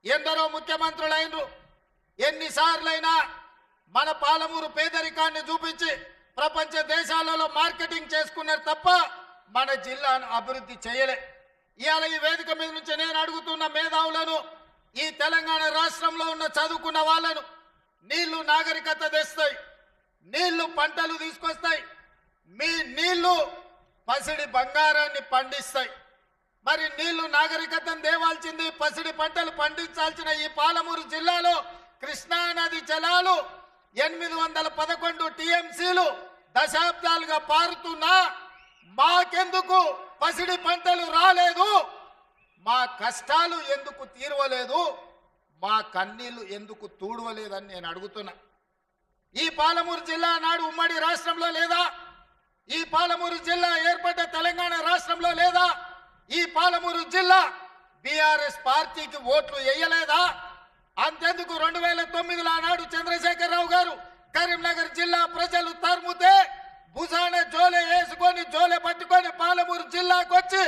ఎందరో ముఖ్యమంత్రులైనరు. ఎన్నిసార్లైనా మన పాలమూరు పేదరికాన్ని చూపించి ప్రపంచ దేశాలలో మార్కెటింగ్ చేసుకున్నారు తప్ప మన జిల్లాను అభివృద్ధి చేయలే. ఇవాళ ఈ వేదిక మీద నుంచి నేను అడుగుతున్న మేధావులను, ఈ తెలంగాణ రాష్ట్రంలో ఉన్న చదువుకున్న వాళ్ళను, నీళ్లు నాగరికత తెస్తాయి, నీళ్లు పంటలు తీసుకొస్తాయి, మీ నీళ్లు పసిడి బంగారాన్ని పండిస్తాయి. మరి నీళ్లు నాగరికతను దేవాల్సింది, పసిడి పంటలు పండించాల్సిన ఈ పాలమూరు జిల్లాలో కృష్ణా నది జలాలు 811 టీఎంసీలు దశాబ్దాలుగా పారుతున్నా మాకెందుకు పసిడి పంటలు రాలేదు? మా కష్టాలు ఎందుకు తీరవలేదు? మా కన్నీళ్లు ఎందుకు తూడవలేదని నేను అడుగుతున్నా. ఈ పాలమూరు జిల్లా నాడు ఉమ్మడి రాష్ట్రంలో లేదా? ఈ పాలమూరు జిల్లా ఏర్పడ్డ తెలంగాణ రాష్ట్రంలో లేదా? ఈ పాలమూరు జిల్లా బీఆర్ఎస్ పార్టీకి ఓట్లు వేయలేదా? అంతెందుకు 2009లో ఆనాడు చంద్రశేఖరరావు గారు కరీంనగర్ జిల్లా ప్రజలు తరుముతే భుజాన జోలె వేసుకొని జోలె పట్టుకొని పాలమూరు జిల్లాకు వచ్చి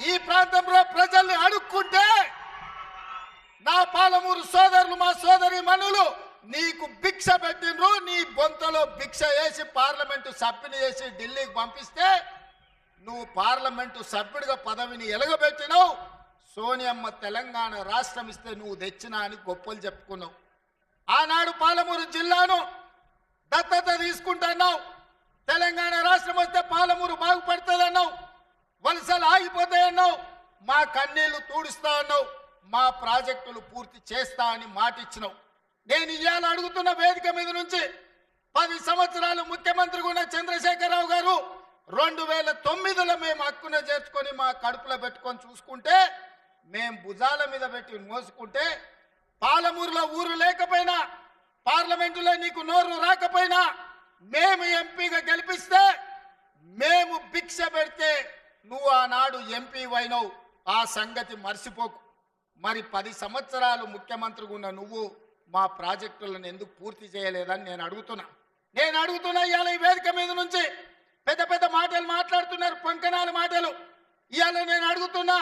ఈ ప్రాంతంలో ప్రజల్ని అడుక్కుంటే నా పాలమూరు సోదరులు, మా సోదరి మనులు నీకు భిక్ష పెట్టిండ్రు. నీ బొంతలో భిక్ష వేసి పార్లమెంటు సభ్యుని చేసి ఢిల్లీకి పంపిస్తే నువ్వు పార్లమెంటు సభ్యుడిగా పదవిని ఎలగబెట్టినావు. సోనియమ్మ తెలంగాణ రాష్ట్రం ఇస్తే నువ్వు తెచ్చినా అని గొప్పలు చెప్పుకున్నావు. ఆనాడు పాలమూరు జిల్లాను దత్తత తీసుకుంటున్నావు. తెలంగాణ రాష్ట్రం వస్తే పాలమూరు బాగుపడుతుందన్నావు. వలసలు ఆగిపోతాయన్నావు. మా కన్నీళ్లు తూడుస్తా అన్నావు. మా ప్రాజెక్టులు పూర్తి చేస్తా అని మాటిచ్చినావు. నేను ఇవాళ అడుగుతున్న వేదిక మీద నుంచి 10 సంవత్సరాలు ముఖ్యమంత్రిగా ఉన్న చంద్రశేఖరరావు గారు 2009లో మేము హక్కున చేర్చుకొని మా కడుపులో పెట్టుకొని చూసుకుంటే, మేము భుజాల మీద పెట్టి మోసుకుంటే, పాలమూరులో ఊరు లేకపోయినా, పార్లమెంటులో నీకు నోరు రాకపోయినా, మేము ఎంపీగా గెలిపిస్తే, మేము భిక్ష పెడితే నువ్వు ఆనాడు ఎంపీ అయినావు. ఆ సంగతి మర్చిపోకు. మరి 10 సంవత్సరాలు ముఖ్యమంత్రిగా ఉన్న నువ్వు మా ప్రాజెక్టులను ఎందుకు పూర్తి చేయలేదని నేను అడుగుతున్నా. ఇవాళ ఈ వేదిక మీద నుంచి పెద్ద పెద్ద మాటలు మాట్లాడుతున్నారు, పంకనాల మాటలు. ఇవాళ నేను అడుగుతున్నా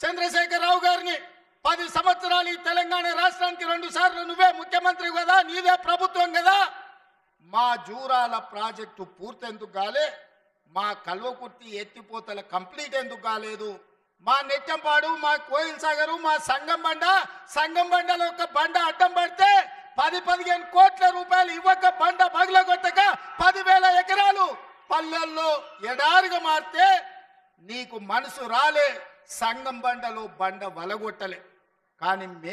చంద్రశేఖరరావు గారిని, 10 సంవత్సరాలు ఈ తెలంగాణ రాష్ట్రానికి 2 సార్లు నువ్వే ముఖ్యమంత్రి కదా, నీదే ప్రభుత్వం కదా, మా జూరాల ప్రాజెక్టు పూర్తి ఎందుకు కాలే? మా కల్వకుర్తి ఎత్తిపోతల కంప్లీట్ ఎందుకు కాలేదు? మా నెట్టంపాడు, మా కోయిల్ సాగరు, మా సంగం బండలో ఒక బండ అడ్డం పడితే 10-15 కోట్ల రూపాయలు ఇవ్వక బండ పగలగొట్టక 10,000 ఎకరాలు పల్లెల్లో ఎడారిగా మారితే నీకు మనసు రాలే. సంగం బండలో బండ వలగొట్టలే. కానీ మేము